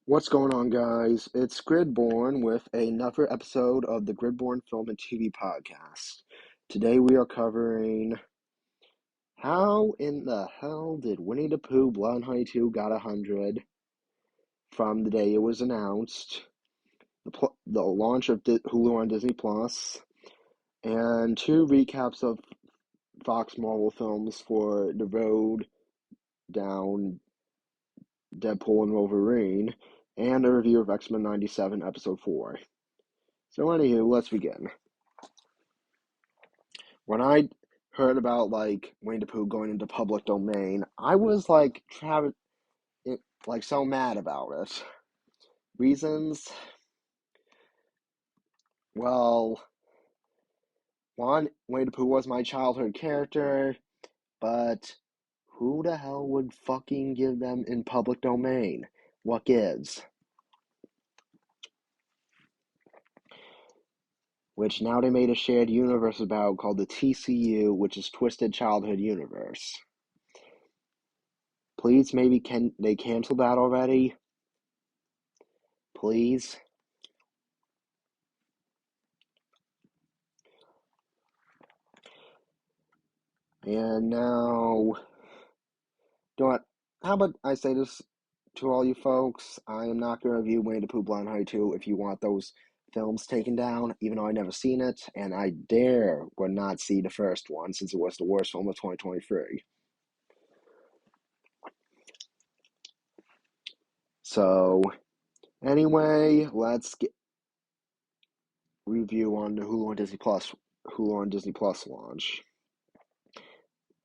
What's going on, guys? It's Gridborn with another episode of the Gridborn Film and TV Podcast. Today we are covering how in the hell did Winnie the Pooh Blood and Honey 2 got 100 from the day it was announced, the launch of Hulu on Disney Plus, and two recaps of Fox Marvel films for the road down Deadpool and Wolverine, and a review of X-Men 97 Episode 4. So anywho, let's begin. When I heard about Winnie the Pooh going into public domain, I was so mad about it. Reasons? Well, one, Winnie the Pooh was my childhood character, but who the hell would fucking give them in public domain? What gives? Which now they made a shared universe about called the TCU, which is Twisted Childhood Universe. Please, maybe can they cancel that already? Please? And now, how about I say this to all you folks? I am not going to review Winnie the Pooh Blind High 2 if you want those films taken down, even though I never seen it, and I would not see the first one since it was the worst film of 2023. So, anyway, let's get review on the Hulu on Disney Plus launch.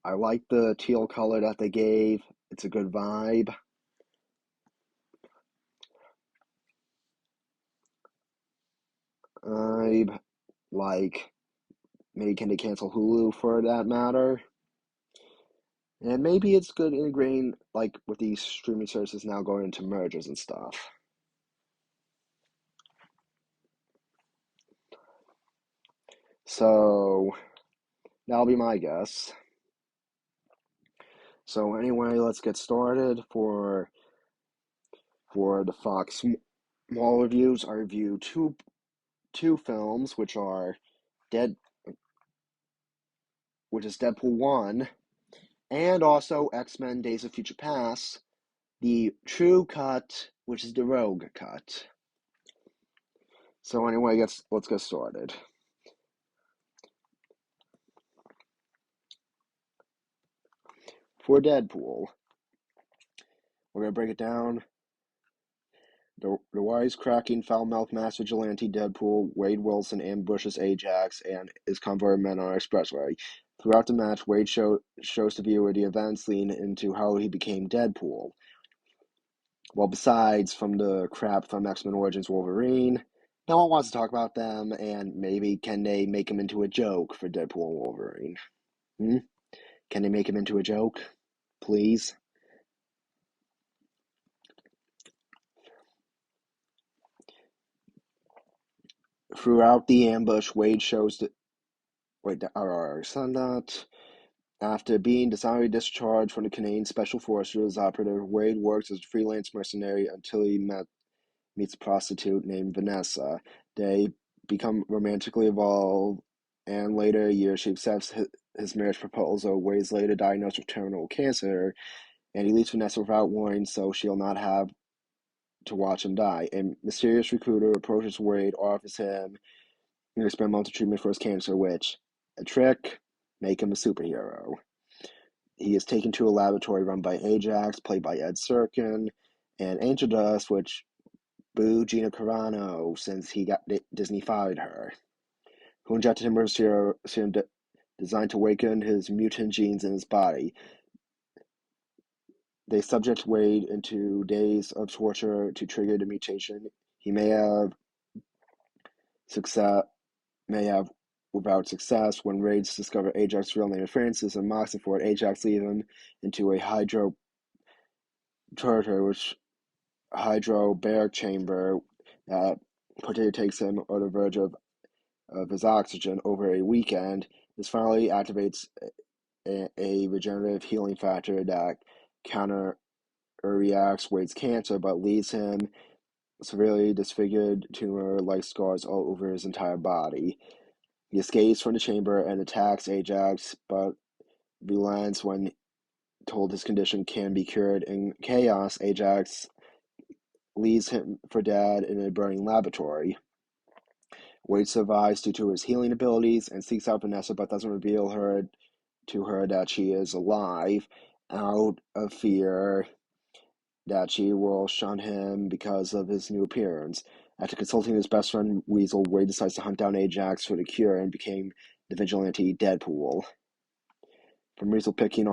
I like the teal color that they gave. It's a good vibe. I like, maybe can they cancel Hulu for that matter? And maybe it's good integrating with these streaming services now going into mergers and stuff. So that'll be my guess. So anyway, let's get started for the Fox Mall reviews. I review two films, which is Deadpool 1, and also X-Men Days of Future Past, the true cut, which is the rogue cut. So anyway, let's get started. For Deadpool, we're going to break it down. The wisecracking, foul-mouthed mass vigilante Deadpool, Wade Wilson ambushes Ajax and his convoy of men on an expressway. Throughout the match, Wade shows the viewer the events leading into how he became Deadpool. Well, besides from the crap from X-Men Origins Wolverine, no one wants to talk about them, and maybe can they make him into a joke for Deadpool and Wolverine? Can they make him into a joke? Please? Throughout the ambush, Wade shows that. Wait, that. After being dishonorably discharged from the Canadian Special Forces operative, Wade works as a freelance mercenary until he meets a prostitute named Vanessa. They become romantically involved, and later a year she accepts his marriage proposal. Wade is later diagnosed with terminal cancer, and he leaves Vanessa without warning so she'll not have to watch him die. A mysterious recruiter approaches Wade, offers him experimental treatment for his cancer, which, a trick, make him a superhero. He is taken to a laboratory run by Ajax, played by Ed Serkin, and Angel Dust, which boo Gina Carano since Disney fired her, who injected him with a serum designed to awaken his mutant genes in his body. They subject Wade into days of torture to trigger the mutation. He may have without success. When raids discover Ajax's real name is Francis and mocks him for it, Ajax leads him into a hydrobaric chamber that potentially takes him on the verge of his oxygen over a weekend. This finally activates a regenerative healing factor that counteracts Wade's cancer, but leaves him severely disfigured, tumor-like scars all over his entire body. He escapes from the chamber and attacks Ajax, but relents when told his condition can be cured. In chaos, Ajax leaves him for dead in a burning laboratory. Wade survives due to his healing abilities and seeks out Vanessa, but doesn't reveal to her that she is alive, out of fear that she will shun him because of his new appearance. After consulting his best friend Weasel, Wade decides to hunt down Ajax for the cure and became the vigilante Deadpool. From Weasel picking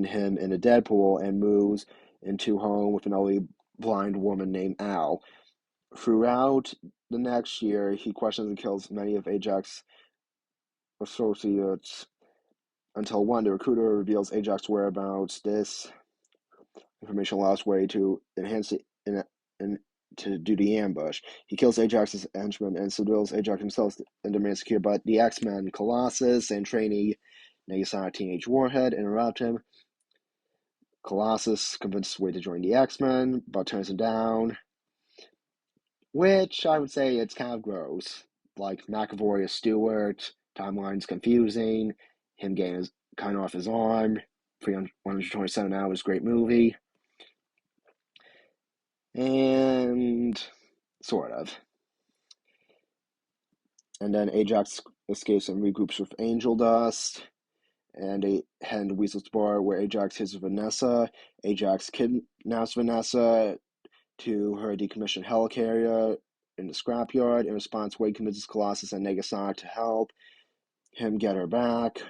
him in a Deadpool and moves into home with an elderly blind woman named Al. Throughout the next year, he questions and kills many of Ajax's associates until one, the recruiter reveals Ajax's whereabouts. This information allows Wade to enhance to do the ambush. He kills Ajax's henchman and subdues Ajax himself and demands secure, but the X-Men, Colossus, and trainee Negasonic Teenage Warhead interrupt him. Colossus convinces Wade to join the X-Men, but turns him down, which I would say it's kind of gross. Like, McAvoy is Stewart, timeline's confusing, him getting his kind off his arm, 127 Hours, great movie. And sort of. And then Ajax escapes and regroups with Angel Dust, and they head to Weasel's bar where Ajax hits Vanessa. Ajax kidnaps Vanessa to her decommissioned helicarrier in the scrapyard. In response, Wade convinces Colossus and Negasonic to help him get her back.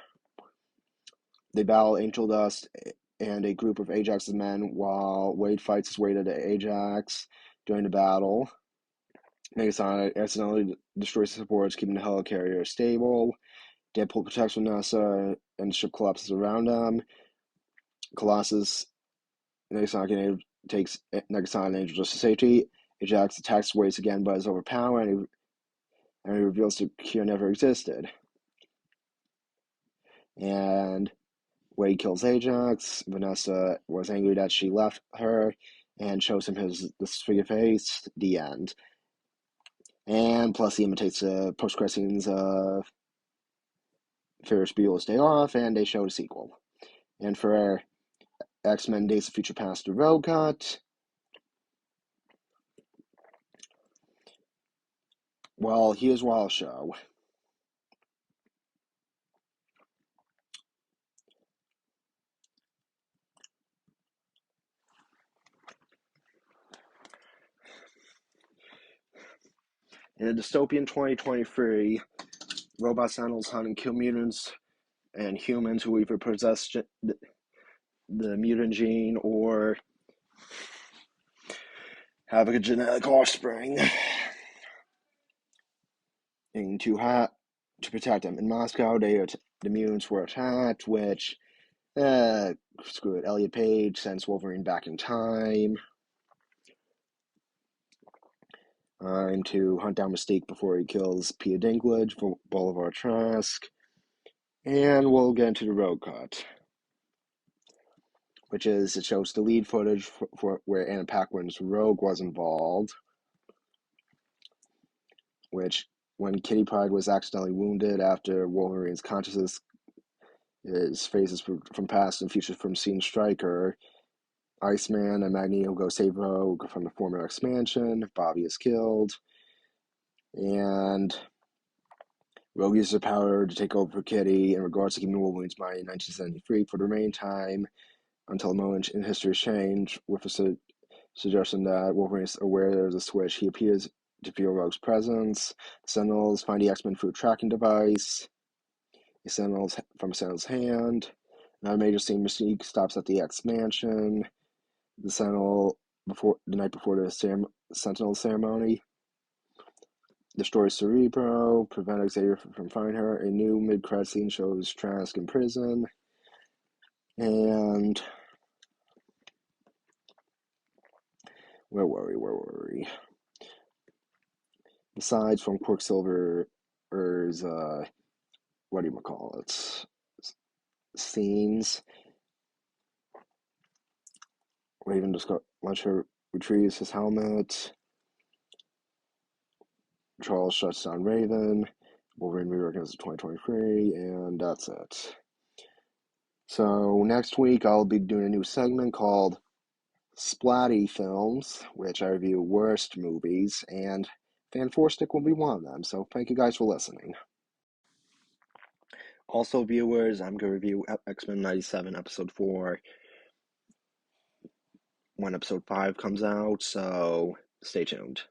They battle Angel Dust and a group of Ajax's men while Wade fights his way to the Ajax during the battle. Negasonic accidentally destroys the supports, keeping the helicarrier stable. Deadpool protects Vanessa, and the ship collapses around them. Colossus, Negasonic takes Negasonic and Angel Dust to safety. Ajax attacks Wade again, but is overpowered, and he reveals the cure never existed. And Wade kills Ajax. Vanessa was angry that she left her and shows him his disfigured face. The end. And plus, he imitates the post-credit scenes of Ferris Bueller's Day Off, and they showed a sequel. And for X-Men Days of Future Past, the Road Cut, well, here's what I'll show. In a dystopian 2023, robot sentinels hunt and kill mutants and humans who either possess the mutant gene or have a genetic offspring and to protect them. In Moscow, the mutants were attacked, which, screw it, Elliot Page sends Wolverine back in time to hunt down Mystique before he kills Peter Dinklage for Boulevard Trask. And we'll get into the road cut, which is, it shows the lead footage for where Anna Paquin's Rogue was involved, which when Kitty Pryde was accidentally wounded after Wolverine's consciousness is phases from past and future from Scene Striker, Iceman and Magneto go save Rogue from the former expansion. Bobby is killed, and Rogue uses her power to take over for Kitty in regards to keeping Wolverine's mind in 1973 for the remaining time until a moment in history change, with a suggestion that Wolverine is aware there's a switch. He appears to feel Rogue's presence. The Sentinels find the X-Men through a tracking device. From a Sentinel's hand. Another major scene, Mystique stops at the X-Mansion. The Sentinel, the night before the Sentinel ceremony, destroys Cerebro, prevent Xavier from finding her. A new mid-credit scene shows Trask in prison. And where were we? Besides from Quicksilver's scenes, Raven just got lunch her retrieves his helmet. Charles shuts down Raven. Wolverine reorganizes 2023, and that's it. So next week I'll be doing a new segment called Splatty Films, which I review worst movies, and Fan Four Stick will be one of them. So thank you guys for listening. Also, viewers, I'm going to review X-Men 97 Episode 4 when Episode 5 comes out, so stay tuned.